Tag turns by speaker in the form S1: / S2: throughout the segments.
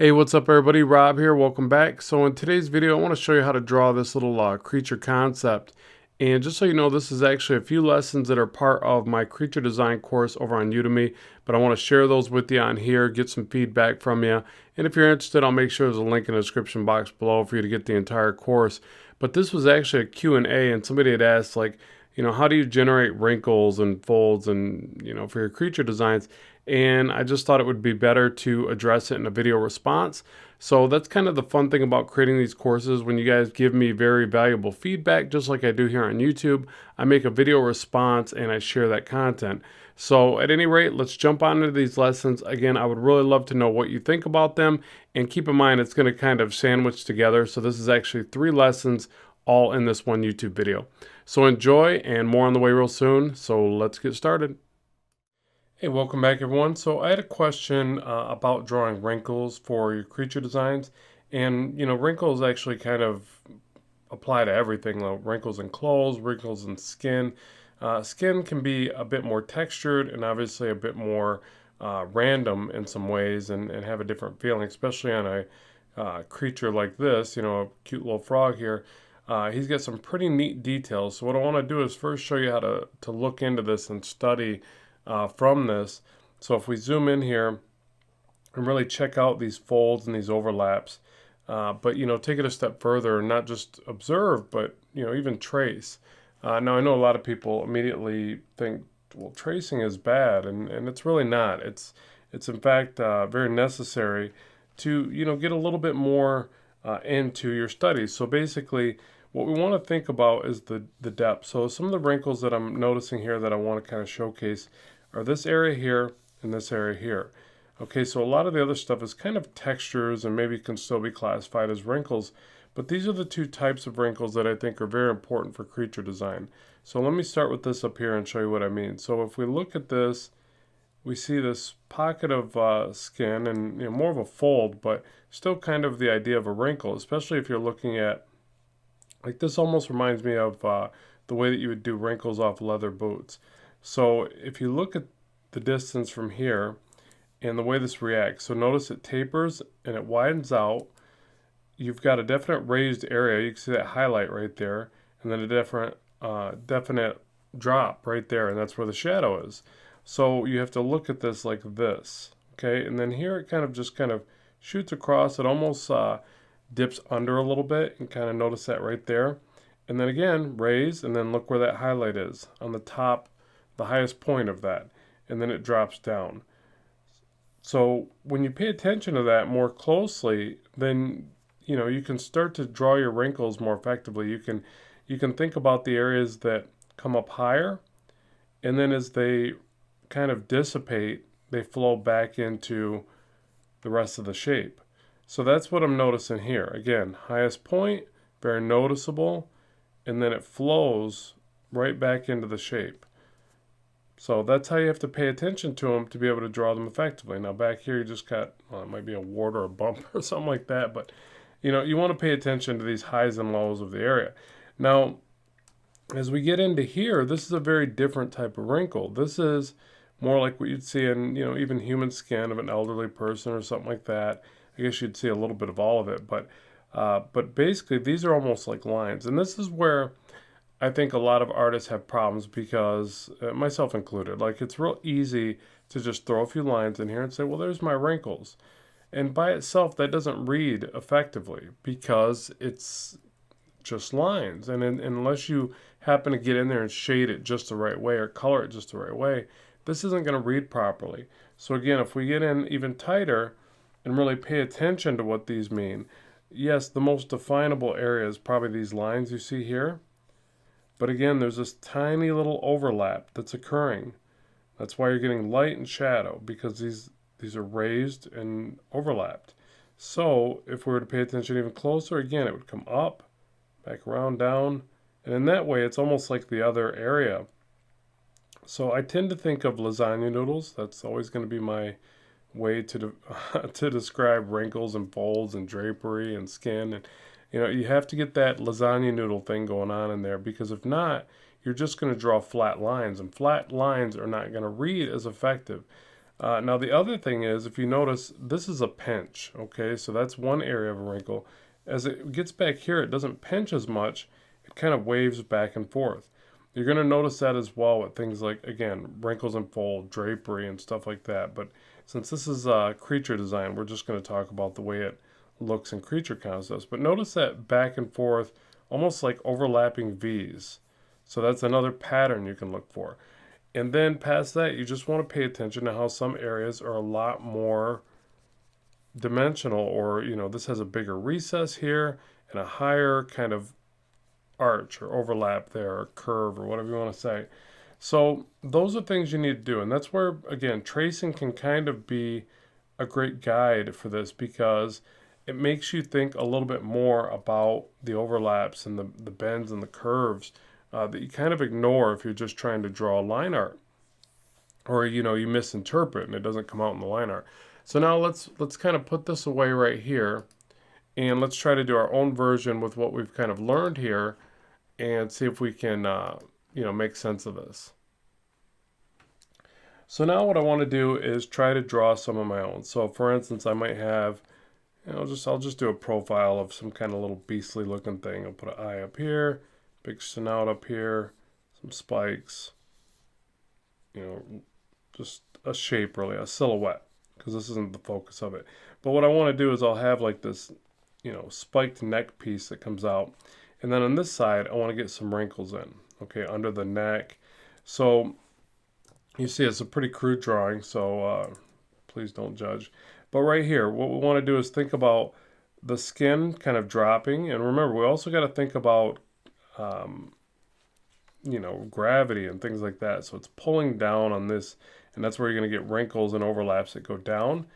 S1: Hey, what's up everybody? Rob here. Welcome back. So in today's video, I want to show you how to draw this little creature concept. And just so you know, this is actually a few lessons that are part of my creature design course over on Udemy, but I want to share those with you on here, get some feedback from you. And if you're interested, I'll make sure there's a link in the description box below for you to get the entire course. But this was actually a Q&A, and somebody had asked, like, how do you generate wrinkles and folds and, for your creature designs? And I just thought it would be better to address it in a video response. So that's kind of the fun thing about creating these courses. When you guys give me very valuable feedback, just like I do here on YouTube, I make a video response and I share that content. So at any rate, let's jump on into these lessons. Again, I would really love to know what you think about them. And keep in mind, it's going to kind of sandwich together. So this is actually 3 lessons all in this one YouTube video. So enjoy, and more on the way real soon. So let's get started. Hey, welcome back everyone. So I had a question about drawing wrinkles for your creature designs. And wrinkles actually kind of apply to everything, like wrinkles in clothes, wrinkles in skin. Skin can be a bit more textured and obviously a bit more random in some ways, and have a different feeling, especially on a creature like this, a cute little frog here. He's got some pretty neat details. So what I want to do is first show you how to look into this and study from this. So if we zoom in here and really check out these folds and these overlaps, but take it a step further and not just observe, but even trace. Now I know a lot of people immediately think, well, tracing is bad, and it's really not. It's in fact very necessary to get a little bit more into your studies. So basically, what we want to think about is the depth. So some of the wrinkles that I'm noticing here that I want to kind of showcase are this area here and this area here. Okay, so a lot of the other stuff is kind of textures and maybe can still be classified as wrinkles, but these are the 2 types of wrinkles that I think are very important for creature design. So let me start with this up here and show you what I mean. So if we look at this, we see this pocket of skin and more of a fold, but still kind of the idea of a wrinkle, especially if you're looking at, like, this almost reminds me of the way that you would do wrinkles off leather boots. So if you look at the distance from here and the way this reacts, so notice it tapers and it widens out. You've got a definite raised area. You can see that highlight right there, and then a definite drop right there, and that's where the shadow is. So you have to look at this like this, okay? And then here it kind of shoots across. It almost dips under a little bit, and kind of notice that right there. And then again, raise, and then look where that highlight is on the top, the highest point of that, and then it drops down. So when you pay attention to that more closely, then you can start to draw your wrinkles more effectively. You can think about the areas that come up higher, and then as they kind of dissipate, they flow back into the rest of the shape. So that's what I'm noticing here. Again, highest point, very noticeable, and then it flows right back into the shape. So that's how you have to pay attention to them to be able to draw them effectively. Now back here you just got, well, it might be a wart or a bump or something like that, but you want to pay attention to these highs and lows of the area. Now, as we get into here, this is a very different type of wrinkle. This is more like what you'd see in, even human skin of an elderly person or something like that. I guess you'd see a little bit of all of it, but basically these are almost like lines. And this is where I think a lot of artists have problems because, myself included, like, it's real easy to just throw a few lines in here and say, well, there's my wrinkles. And by itself, that doesn't read effectively because it's just lines. And unless you happen to get in there and shade it just the right way or color it just the right way, this isn't going to read properly. So again, if we get in even tighter and really pay attention to what these mean, yes, the most definable area is probably these lines you see here. But again, there's this tiny little overlap that's occurring. That's why you're getting light and shadow, because these are raised and overlapped. So if we were to pay attention even closer, again, it would come up, back around, down, and in that way, it's almost like the other area. So I tend to think of lasagna noodles. That's always going to be my way to describe wrinkles and folds and drapery and skin. And you have to get that lasagna noodle thing going on in there, because if not, you're just going to draw flat lines, and flat lines are not going to read as effective. Now the other thing is, if you notice, this is a pinch, okay? So that's one area of a wrinkle. As it gets back here, it doesn't pinch as much. It kind of waves back and forth. You're going to notice that as well with things like, again, wrinkles and fold, drapery, and stuff like that. But since this is creature design, we're just going to talk about the way it looks in creature concepts. But notice that back and forth, almost like overlapping V's. So that's another pattern you can look for. And then past that, you just want to pay attention to how some areas are a lot more dimensional, or, this has a bigger recess here and a higher kind of arch or overlap there, or curve, or whatever you want to say. So those are things you need to do. And that's where, again, tracing can kind of be a great guide for this, because it makes you think a little bit more about the overlaps and the bends and the curves that you kind of ignore if you're just trying to draw line art, or you misinterpret and it doesn't come out in the line art. So now let's kind of put this away right here, and let's try to do our own version with what we've kind of learned here, and see if we can make sense of this. So now what I want to do is try to draw some of my own. So for instance, I might have, I'll just do a profile of some kind of little beastly looking thing. I'll put an eye up here, big snout up here, some spikes, just a shape, really, a silhouette, because this isn't the focus of it. But what I want to do is I'll have like this, spiked neck piece that comes out. And then on this side, I want to get some wrinkles in, okay, under the neck. So you see it's a pretty crude drawing, so please don't judge. But right here, what we want to do is think about the skin kind of dropping. And remember, we also got to think about, gravity and things like that. So it's pulling down on this, and that's where you're going to get wrinkles and overlaps that go down.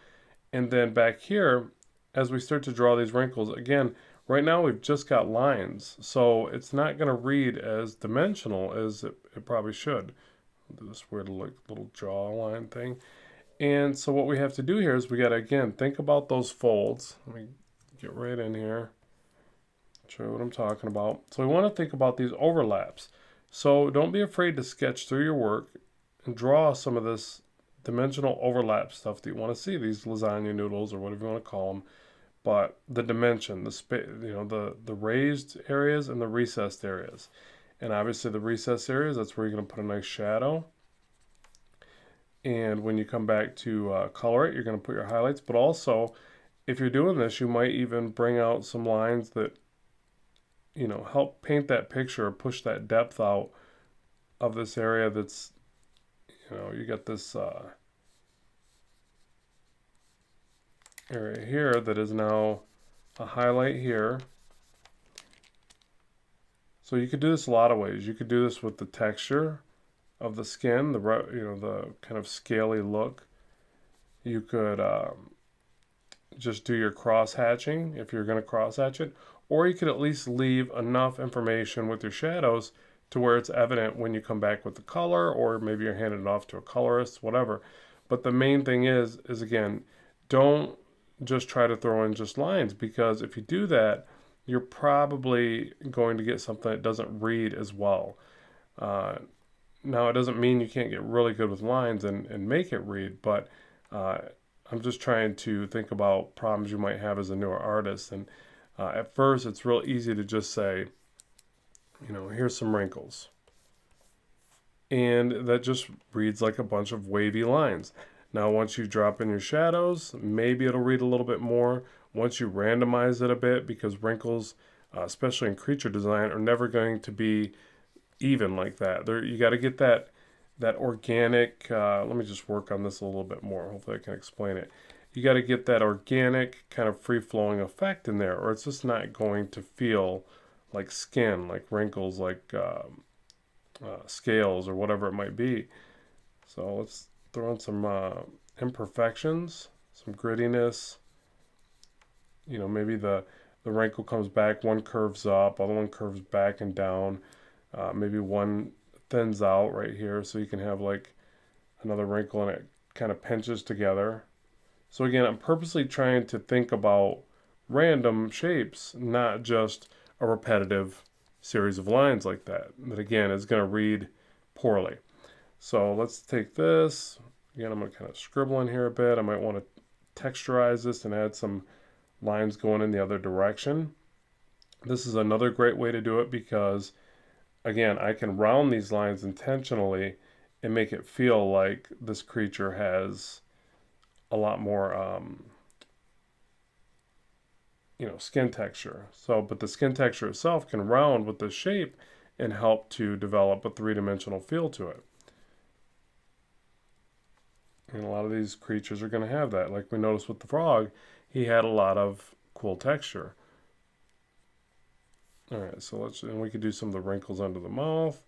S1: And then back here, as we start to draw these wrinkles, again, right now we've just got lines. So it's not going to read as dimensional as it probably should. Do this weird little jawline thing. And so what we have to do here is we got to, again, think about those folds. Let me get right in here, show you what I'm talking about. So we want to think about these overlaps. So don't be afraid to sketch through your work and draw some of this dimensional overlap stuff that you want to see, these lasagna noodles or whatever you want to call them. But the dimension, the raised areas and the recessed areas. And obviously the recessed areas, that's where you're going to put a nice shadow. And when you come back to color it, you're going to put your highlights. But also, if you're doing this, you might even bring out some lines that, help paint that picture or push that depth out of this area that's, you got this area here that is now a highlight here. So you could do this a lot of ways. You could do this with the texture of the skin, the kind of scaly look. You could just do your cross hatching if you're going to cross hatch it, or you could at least leave enough information with your shadows to where it's evident when you come back with the color, or maybe you're handing it off to a colorist, whatever. But the main thing is again, don't just try to throw in just lines, because if you do that, you're probably going to get something that doesn't read as well. Now, it doesn't mean you can't get really good with lines and make it read, but I'm just trying to think about problems you might have as a newer artist. And at first, it's real easy to just say, here's some wrinkles. And that just reads like a bunch of wavy lines. Now, once you drop in your shadows, maybe it'll read a little bit more. Once you randomize it a bit, because wrinkles, especially in creature design, are never going to be even like that. You got to get that organic, let me just work on this a little bit more. Hopefully I can explain it. You got to get that organic kind of free-flowing effect in there, or it's just not going to feel like skin, like wrinkles, like scales, or whatever it might be. So let's throw in some imperfections, some grittiness. Maybe the wrinkle comes back, one curves up, other one curves back and down. Maybe one thins out right here, so you can have like another wrinkle and it kind of pinches together. So again, I'm purposely trying to think about random shapes, not just a repetitive series of lines like that. That again is going to read poorly. So let's take this, Again, I'm going to kind of scribble in here a bit. I might want to texturize this and add some lines going in the other direction. This is another great way to do it because, again, I can round these lines intentionally and make it feel like this creature has a lot more skin texture. So, but the skin texture itself can round with the shape and help to develop a three-dimensional feel to it. And a lot of these creatures are going to have that. Like we noticed with the frog, he had a lot of cool texture. All right, so and we could do some of the wrinkles under the mouth.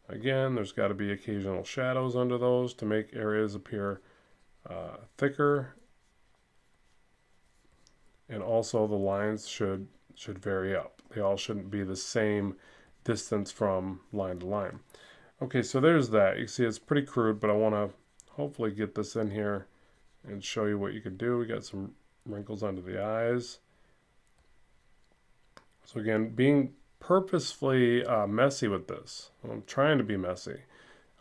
S1: Again, there's got to be occasional shadows under those to make areas appear thicker. And also the lines should vary up. They all shouldn't be the same distance from line to line. Okay, so there's that. You see it's pretty crude, but I want to hopefully get this in here and show you what you can do. We got some wrinkles under the eyes. So again, being purposefully messy with this. I'm trying to be messy.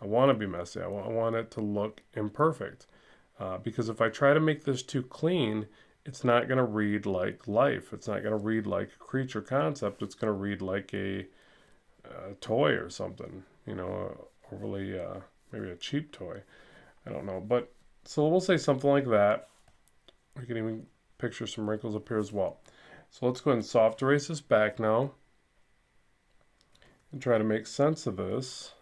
S1: I want to be messy. I want it to look imperfect. Because if I try to make this too clean, it's not going to read like life. It's not going to read like a creature concept. It's going to read like a toy or something. Overly, maybe a cheap toy. I don't know. But so we'll say something like that. We can even picture some wrinkles up here as well. So let's go ahead and soft erase this back now and try to make sense of this.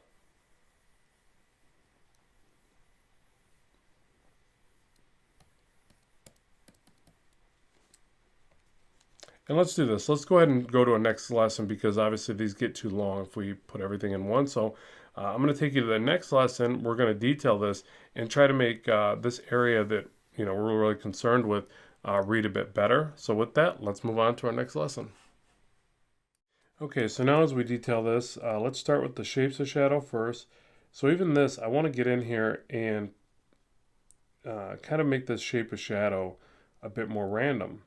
S1: And let's do this. Let's go ahead and go to a next lesson because obviously these get too long if we put everything in one. So I'm going to take you to the next lesson. We're going to detail this and try to make this area that we're really concerned with read a bit better. So with that, let's move on to our next lesson. Okay, so now as we detail this, let's start with the shapes of shadow first. So even this, I want to get in here and kind of make this shape of shadow a bit more random.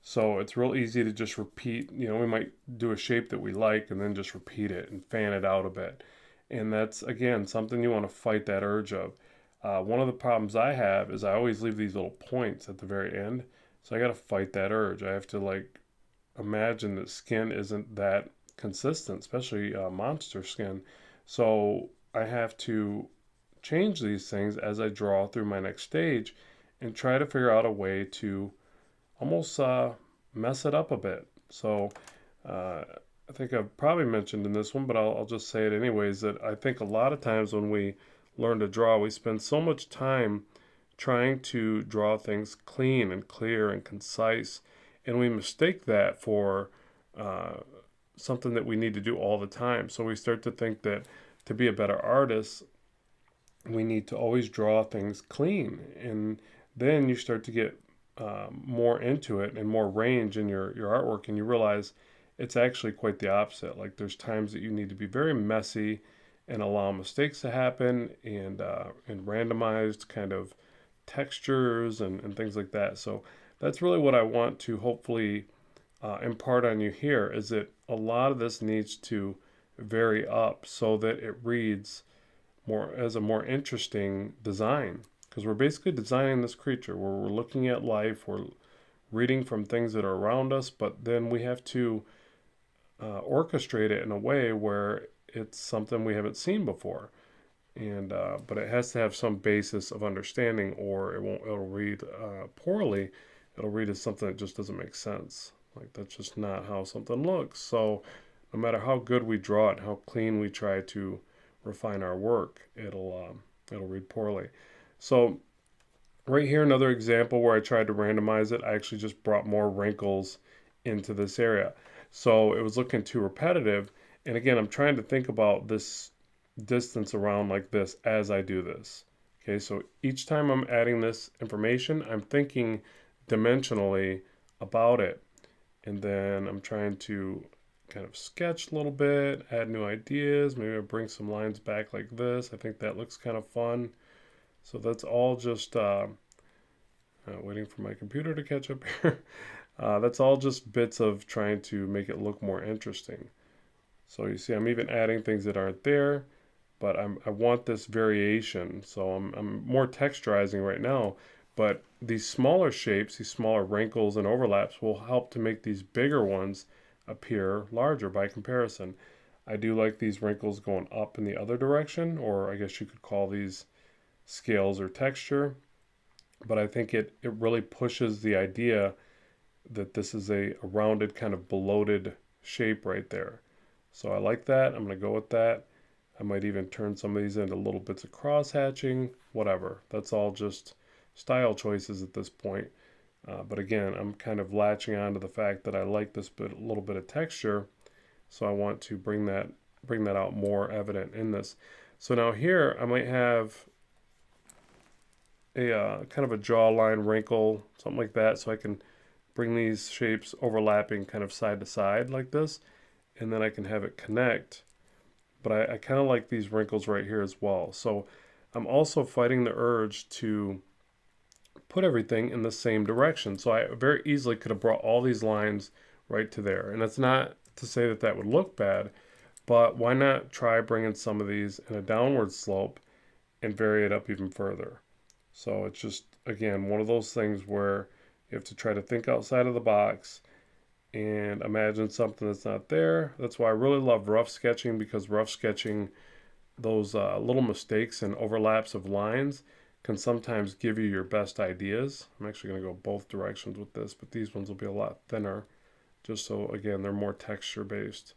S1: So it's real easy to just repeat, we might do a shape that we like and then just repeat it and fan it out a bit. And that's, again, something you want to fight that urge of. One of the problems I have is I always leave these little points at the very end. So I got to fight that urge. I have to imagine that skin isn't that consistent, especially monster skin. So I have to change these things as I draw through my next stage and try to figure out a way to almost mess it up a bit. So I think I've probably mentioned in this one, but I'll just say it anyways, that I think a lot of times when we learn to draw, we spend so much time trying to draw things clean and clear and concise, and we mistake that for something that we need to do all the time. So we start to think that to be a better artist, we need to always draw things clean, and then you start to get more into it and more range in your artwork, and you realize it's actually quite the opposite. Like there's times that you need to be very messy and allow mistakes to happen and randomized kind of textures and things like that. So that's really what I want to hopefully impart on you here, is that a lot of this needs to vary up so that it reads more as a more interesting design, because we're basically designing this creature where we're looking at life, we're reading from things that are around us, but then we have to orchestrate it in a way where it's something we haven't seen before, and but it has to have some basis of understanding, or it'll read poorly. It'll read as something that just doesn't make sense. Like that's just not how something looks. So no matter how good we draw it, how clean we try to refine our work, it'll read poorly. So right here, another example where I tried to randomize it. I actually just brought more wrinkles into this area. So it was looking too repetitive. And again, I'm trying to think about this distance around like this as I do this. Okay, so each time I'm adding this information, I'm thinking dimensionally about it. And then I'm trying to kind of sketch a little bit, add new ideas. Maybe I'll bring some lines back like this. I think that looks kind of fun. So that's all just waiting for my computer to catch up here. That's all just bits of trying to make it look more interesting. So you see I'm even adding things that aren't there, but I want this variation. So I'm more texturizing right now, but these smaller shapes, these smaller wrinkles and overlaps will help to make these bigger ones appear larger by comparison. I do like these wrinkles going up in the other direction, or I guess you could call these scales or texture, but I think it really pushes the idea that this is a rounded kind of bloated shape right there. So I like that. I'm going to go with that. I might even turn some of these into little bits of cross hatching, whatever. That's all just style choices at this point. But again, I'm kind of latching on to the fact that I like this little bit of texture, so I want to bring that out more evident in this. So now here I might have a kind of a jawline wrinkle, something like that, so I can bring these shapes overlapping kind of side to side like this, and then I can have it connect. But I kind of like these wrinkles right here as well. So I'm also fighting the urge to put everything in the same direction. So I very easily could have brought all these lines right to there. And it's not to say that that would look bad, but why not try bringing some of these in a downward slope and vary it up even further? So it's just, again, one of those things where you have to try to think outside of the box and imagine something that's not there. That's why I really love rough sketching, because rough sketching, those little mistakes and overlaps of lines can sometimes give you your best ideas. I'm actually going to go both directions with this, but these ones will be a lot thinner, just so, again, they're more texture based.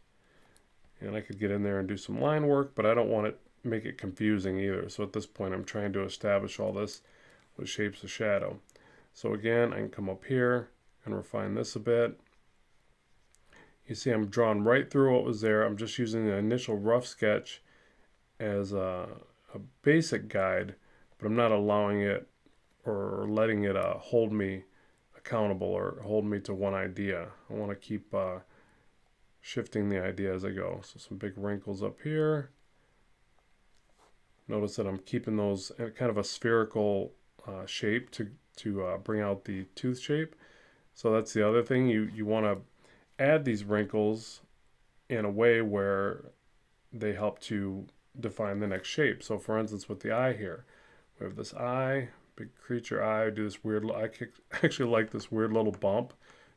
S1: And I could get in there and do some line work, but I don't want to make it confusing either. So at this point, I'm trying to establish all this with shapes of shadow. So again, I can come up here and refine this a bit. You see I'm drawing right through what was there. I'm just using the initial rough sketch as a basic guide, but I'm not allowing it or letting it hold me accountable or hold me to one idea. I want to keep shifting the idea as I go. So some big wrinkles up here. Notice that I'm keeping those in kind of a spherical shape to bring out the tooth shape. So that's the other thing. You want to add these wrinkles in a way where they help to define the next shape. So for instance, with the eye here, we have this eye, big creature eye. I do this weird, I actually like this weird little bump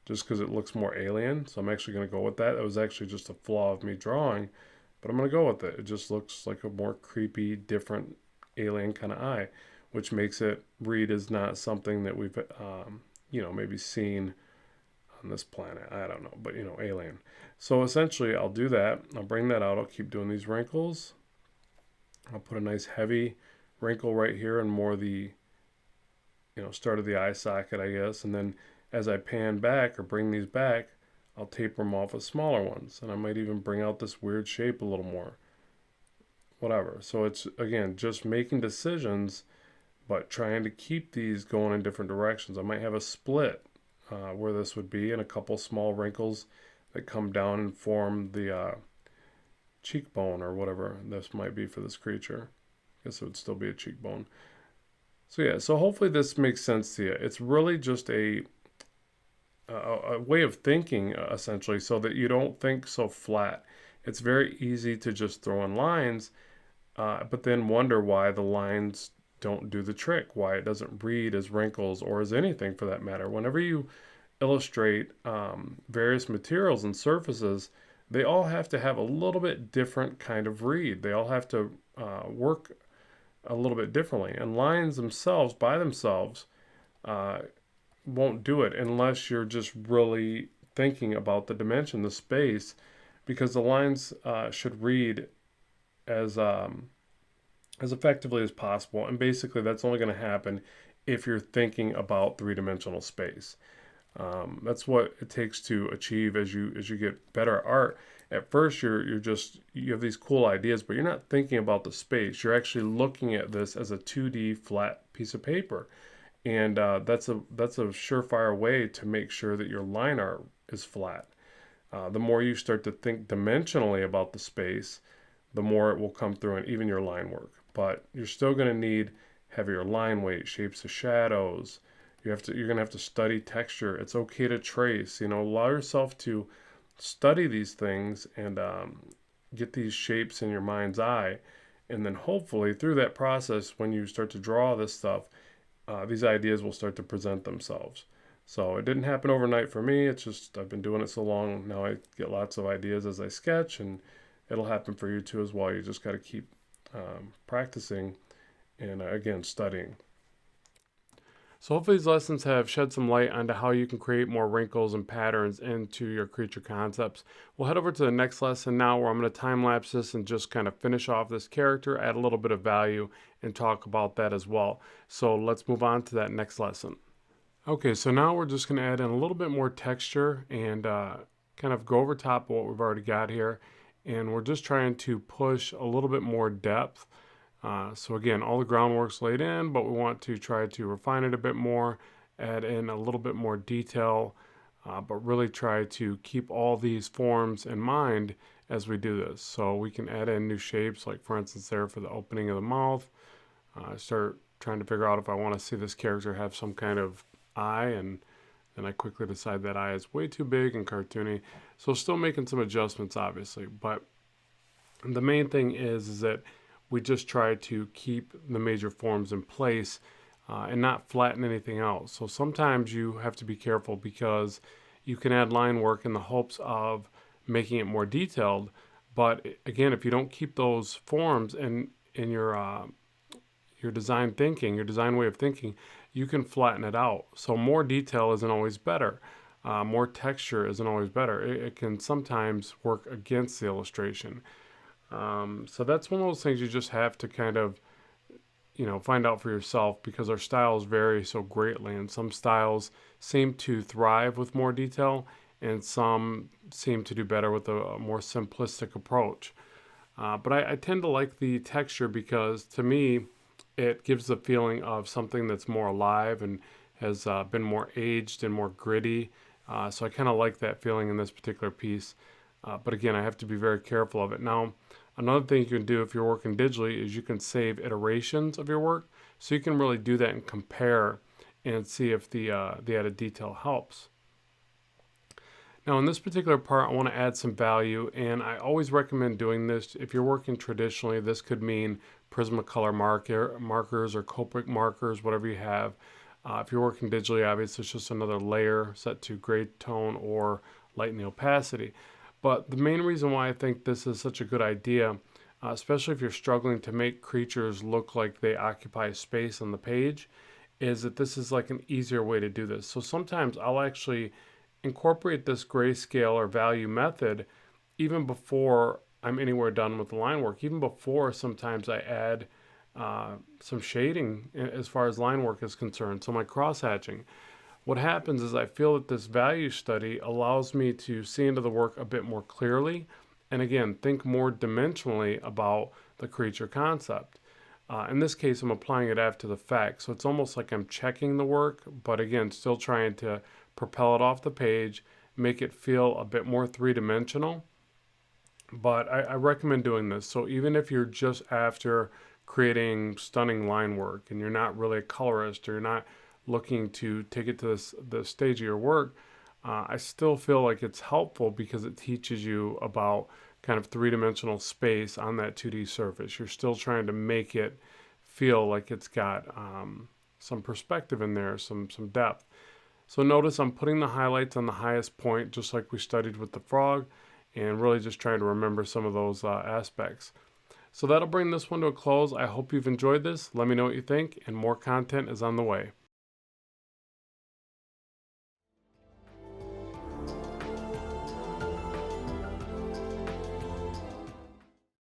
S1: just because it looks more alien. So I'm actually going to go with that. That was actually just a flaw of me drawing, but I'm going to go with it. It just looks like a more creepy, different alien kind of eye, which makes it read as not something that we've, maybe seen on this planet. I don't know, but alien. So essentially I'll do that. I'll bring that out. I'll keep doing these wrinkles. I'll put a nice heavy wrinkle right here and more the, start of the eye socket, I guess. And then as I pan back or bring these back, I'll taper them off with smaller ones. And I might even bring out this weird shape a little more. Whatever. So it's, again, just making decisions, but trying to keep these going in different directions. I might have a split where this would be, and a couple small wrinkles that come down and form the cheekbone or whatever this might be for this creature. I guess it would still be a cheekbone. So yeah, so hopefully this makes sense to you. It's really just a way of thinking, essentially, so that you don't think so flat. It's very easy to just throw in lines, but then wonder why the lines don't do the trick, why it doesn't read as wrinkles or as anything for that matter. Whenever you illustrate various materials and surfaces, they all have to have a little bit different kind of read. They all have to work a little bit differently. And lines themselves, by themselves, won't do it unless you're just really thinking about the dimension, the space, because the lines should read as effectively as possible. And basically that's only going to happen if you're thinking about three-dimensional space. That's what it takes to achieve as you get better at art. At first you have these cool ideas, but you're not thinking about the space. You're actually looking at this as a 2D flat piece of paper. And that's a surefire way to make sure that your line art is flat. The more you start to think dimensionally about the space, the more it will come through in even your line work. But you're still going to need heavier line weight, shapes of shadows. You're going to have to study texture. It's okay to trace. Allow yourself to study these things and get these shapes in your mind's eye, And then hopefully through that process, when you start to draw this stuff, these ideas will start to present themselves. So it didn't happen overnight for me. It's just I've been doing it so long now. I get lots of ideas as I sketch, and it'll happen for you too as well. You just got to keep practicing and again studying. So hopefully these lessons have shed some light onto how you can create more wrinkles and patterns into your creature concepts. We'll head over to the next lesson now, where I'm going to time lapse this and just kind of finish off this character, add a little bit of value, and talk about that as well. So let's move on to that next lesson. Okay, so now we're just going to add in a little bit more texture and kind of go over top of what we've already got here. And we're just trying to push a little bit more depth. So again, all the groundwork's laid in, but we want to try to refine it a bit more, add in a little bit more detail, but really try to keep all these forms in mind as we do this. So we can add in new shapes, like for instance there for the opening of the mouth. Start trying to figure out if I want to see this character have some kind of eye, and then I quickly decide that eye is way too big and cartoony. So still making some adjustments obviously, but the main thing is that we just try to keep the major forms in place and not flatten anything out. So sometimes you have to be careful because you can add line work in the hopes of making it more detailed. But again, if you don't keep those forms in your design thinking, your design way of thinking, you can flatten it out. So more detail isn't always better. More texture isn't always better. It can sometimes work against the illustration. So that's one of those things you just have to kind of, find out for yourself, because our styles vary so greatly, and some styles seem to thrive with more detail and some seem to do better with a more simplistic approach. But I tend to like the texture because to me it gives the feeling of something that's more alive and has been more aged and more gritty. So I kind of like that feeling in this particular piece. But again, I have to be very careful of it. Now, another thing you can do if you're working digitally is you can save iterations of your work. So you can really do that and compare and see if the added detail helps. Now in this particular part, I want to add some value, and I always recommend doing this. If you're working traditionally, this could mean Prismacolor markers or Copic markers, whatever you have. If you're working digitally, obviously it's just another layer set to gray tone or lighten the opacity. But the main reason why I think this is such a good idea, especially if you're struggling to make creatures look like they occupy space on the page, is that this is like an easier way to do this. So sometimes I'll actually incorporate this grayscale or value method even before I'm anywhere done with the line work. Even before, sometimes I add some shading as far as line work is concerned. So my cross hatching. What happens is I feel that this value study allows me to see into the work a bit more clearly, and again, think more dimensionally about the creature concept. In this case, I'm applying it after the fact, so it's almost like I'm checking the work, but again, still trying to propel it off the page, make it feel a bit more three-dimensional. But I recommend doing this. So even if you're just after creating stunning line work and you're not really a colorist, or you're not looking to take it to the stage of your work, I still feel like it's helpful because it teaches you about kind of three-dimensional space on that 2D surface. You're still trying to make it feel like it's got some perspective in there, some depth. So notice I'm putting the highlights on the highest point, just like we studied with the frog, and really just trying to remember some of those aspects. So that'll bring this one to a close. I hope you've enjoyed this. Let me know what you think, and more content is on the way.